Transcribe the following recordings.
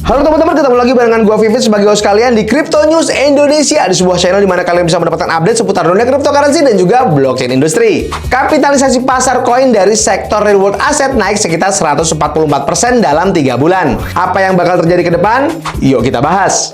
Halo teman-teman, ketemu lagi barengan gua Vivit sebagai host kalian di Crypto News Indonesia, di sebuah channel di mana kalian bisa mendapatkan update seputar dunia cryptocurrency dan juga blockchain industri. Kapitalisasi pasar koin dari sektor real world asset naik sekitar 144% dalam 3 bulan. Apa yang bakal terjadi ke depan? Yuk kita bahas.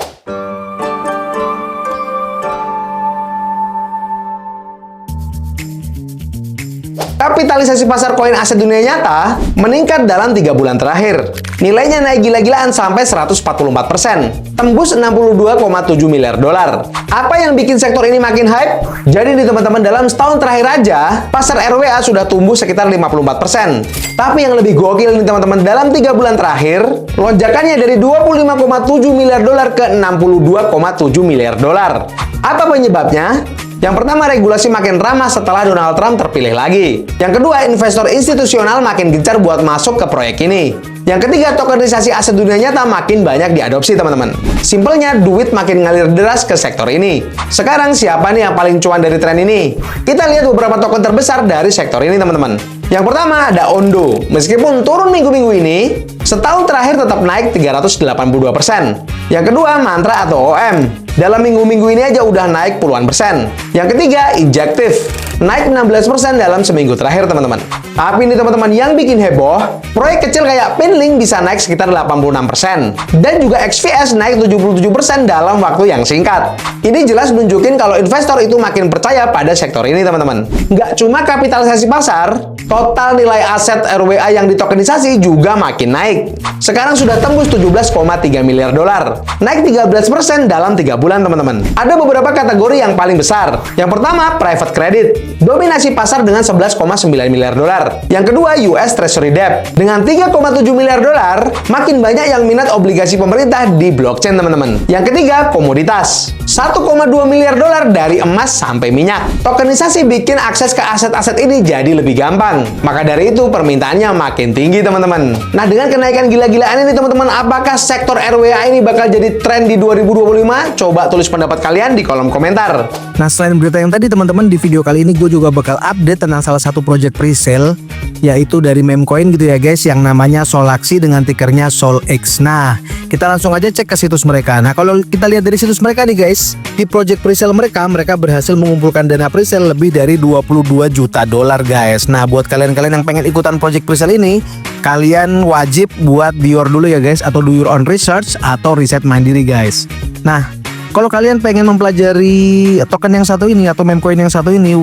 Kapitalisasi pasar koin aset dunia nyata meningkat dalam 3 bulan terakhir. Nilainya naik gila-gilaan sampai 144%, tembus 62,7 miliar dolar. Apa yang bikin sektor ini makin hype? Jadi nih teman-teman, dalam setahun terakhir aja, pasar RWA sudah tumbuh sekitar 54%. Tapi yang lebih gokil nih teman-teman, dalam 3 bulan terakhir, lonjakannya dari 25,7 miliar dolar ke 62,7 miliar dolar. Apa penyebabnya? Yang pertama, regulasi makin ramah setelah Donald Trump terpilih lagi. Yang kedua, investor institusional makin gencar buat masuk ke proyek ini. Yang ketiga, tokenisasi aset dunia nyata makin banyak diadopsi teman-teman. Simpelnya, duit makin ngalir deras ke sektor ini. Sekarang siapa nih yang paling cuan dari tren ini? Kita lihat beberapa token terbesar dari sektor ini teman-teman. Yang pertama ada Ondo. Meskipun turun minggu-minggu ini, setahun terakhir tetap naik 382%. Yang kedua, Mantra atau OM. Dalam minggu-minggu ini aja udah naik puluhan persen. Yang ketiga, Injective. Naik 16% dalam seminggu terakhir, teman-teman. Tapi ini teman-teman yang bikin heboh, proyek kecil kayak Pinlink bisa naik sekitar 86%. Dan juga XVS naik 77% dalam waktu yang singkat. Ini jelas nunjukin kalau investor itu makin percaya pada sektor ini, teman-teman. Nggak cuma kapitalisasi pasar, total nilai aset RWA yang ditokenisasi juga makin naik. Sekarang sudah tembus 17,3 miliar dolar. Naik 13% dalam 3 bulan, teman-teman. Ada beberapa kategori yang paling besar. Yang pertama, private credit. Dominasi pasar dengan 11,9 miliar dolar. Yang kedua, US Treasury Debt. Dengan 3,7 miliar dolar, makin banyak yang minat obligasi pemerintah di blockchain, teman-teman. Yang ketiga, komoditas. 1,2 miliar dolar dari emas sampai minyak. Tokenisasi bikin akses ke aset-aset ini jadi lebih gampang. Maka dari itu permintaannya makin tinggi, teman-teman. Nah, dengan kenaikan gila-gilaan ini, teman-teman, apakah sektor RWA ini bakal jadi tren di 2025? Coba tulis pendapat kalian di kolom komentar. Nah, selain berita yang tadi teman-teman, di video kali ini gue juga bakal update tentang salah satu project presale, yaitu dari Memcoin gitu ya guys, yang namanya Solaxi dengan tikernya SolX. Nah, kita langsung aja cek ke situs mereka. Nah, kalau kita lihat dari situs mereka nih guys, di project presale mereka berhasil mengumpulkan dana presale lebih dari 22 juta dolar guys. Nah, buat kalian-kalian yang pengen ikutan project presale ini, kalian wajib buat Dior dulu ya guys, atau do your own research atau riset mandiri guys. Nah, kalau kalian pengen mempelajari token yang satu ini atau Memcoin yang satu ini,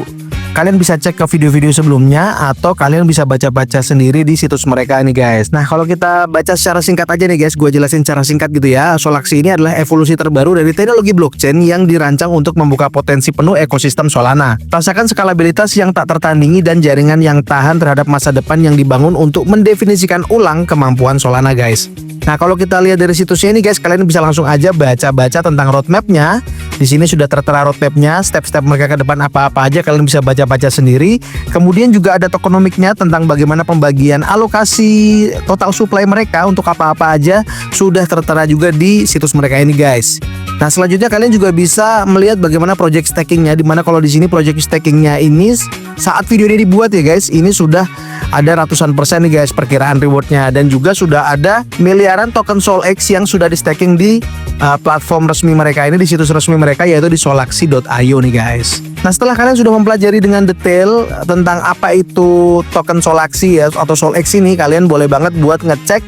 kalian bisa cek ke video-video sebelumnya atau kalian bisa baca-baca sendiri di situs mereka nih guys. Nah, kalau kita baca secara singkat aja nih guys, gue jelasin secara singkat gitu ya. Solaxi ini adalah evolusi terbaru dari teknologi blockchain yang dirancang untuk membuka potensi penuh ekosistem Solana. Rasakan skalabilitas yang tak tertandingi dan jaringan yang tahan terhadap masa depan yang dibangun untuk mendefinisikan ulang kemampuan Solana guys. Nah, kalau kita lihat dari situsnya ini guys, kalian bisa langsung aja baca-baca tentang roadmapnya. Di sini sudah tertera roadmapnya, step-step mereka ke depan apa-apa aja kalian bisa baca-baca sendiri. Kemudian juga ada tokenomiknya tentang bagaimana pembagian alokasi total supply mereka untuk apa-apa aja sudah tertera juga di situs mereka ini guys. Nah, selanjutnya kalian juga bisa melihat bagaimana project stakingnya, dimana kalau di sini project stakingnya ini saat video ini dibuat ya guys, ini sudah ada ratusan persen nih guys perkiraan rewardnya, dan juga sudah ada miliaran token SolX yang sudah di staking di platform resmi mereka ini, di situs resmi mereka, yaitu di solaxi.io nih guys. Nah, setelah kalian sudah mempelajari dengan detail tentang apa itu token Solaxi ya, atau SolX ini, kalian boleh banget buat ngecek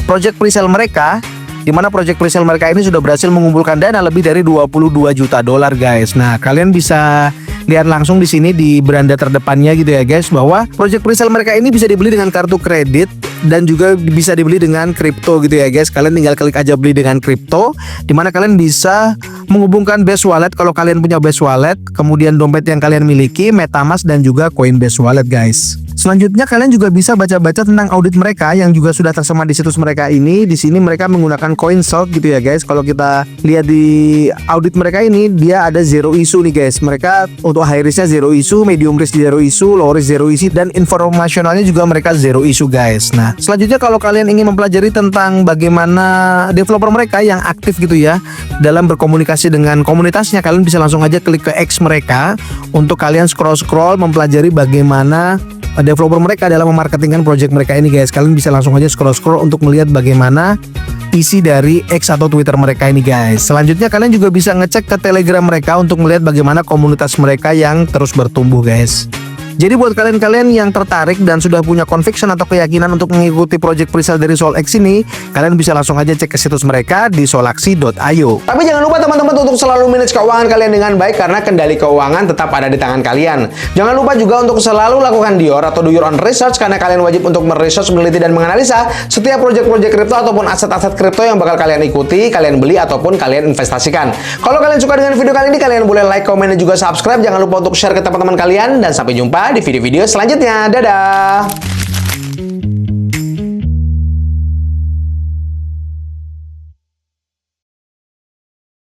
project presale mereka, di mana project presale mereka ini sudah berhasil mengumpulkan dana lebih dari 22 juta dolar guys. Nah, kalian bisa lihat langsung di sini di beranda terdepannya gitu ya guys, bahwa project presale mereka ini bisa dibeli dengan kartu kredit dan juga bisa dibeli dengan kripto gitu ya guys. Kalian tinggal klik aja beli dengan kripto, dimana kalian bisa menghubungkan Base Wallet kalau kalian punya Base Wallet, kemudian dompet yang kalian miliki, MetaMask, dan juga Coinbase Wallet guys. Selanjutnya kalian juga bisa baca-baca tentang audit mereka yang juga sudah tersemat di situs mereka ini. Di sini mereka menggunakan CoinSalt gitu ya guys. Kalau kita lihat di audit mereka ini, dia ada zero issue nih guys. Mereka untuk high risknya zero issue, medium risk zero issue, low risk zero issue, dan informasionalnya juga mereka zero issue guys. Nah, selanjutnya kalau kalian ingin mempelajari tentang bagaimana developer mereka yang aktif gitu ya dalam berkomunikasi terintegrasi dengan komunitasnya, kalian bisa langsung aja klik ke X mereka untuk kalian scroll-scroll mempelajari bagaimana developer mereka dalam memarketingkan project mereka ini guys. Kalian bisa langsung aja scroll-scroll untuk melihat bagaimana isi dari X atau Twitter mereka ini guys. Selanjutnya kalian juga bisa ngecek ke Telegram mereka untuk melihat bagaimana komunitas mereka yang terus bertumbuh guys. Jadi buat kalian-kalian yang tertarik dan sudah punya conviction atau keyakinan untuk mengikuti project presale dari SolX ini, kalian bisa langsung aja cek ke situs mereka di solaksi.io. Tapi jangan lupa teman-teman untuk selalu manage keuangan kalian dengan baik karena kendali keuangan tetap ada di tangan kalian. Jangan lupa juga untuk selalu lakukan DYOR atau do your own research karena kalian wajib untuk meresearch, meneliti dan menganalisa setiap project-project kripto ataupun aset-aset kripto yang bakal kalian ikuti, kalian beli ataupun kalian investasikan. Kalau kalian suka dengan video kali ini, kalian boleh like, komen dan juga subscribe. Jangan lupa untuk share ke teman-teman kalian dan sampai jumpa di video-video selanjutnya. Dadah!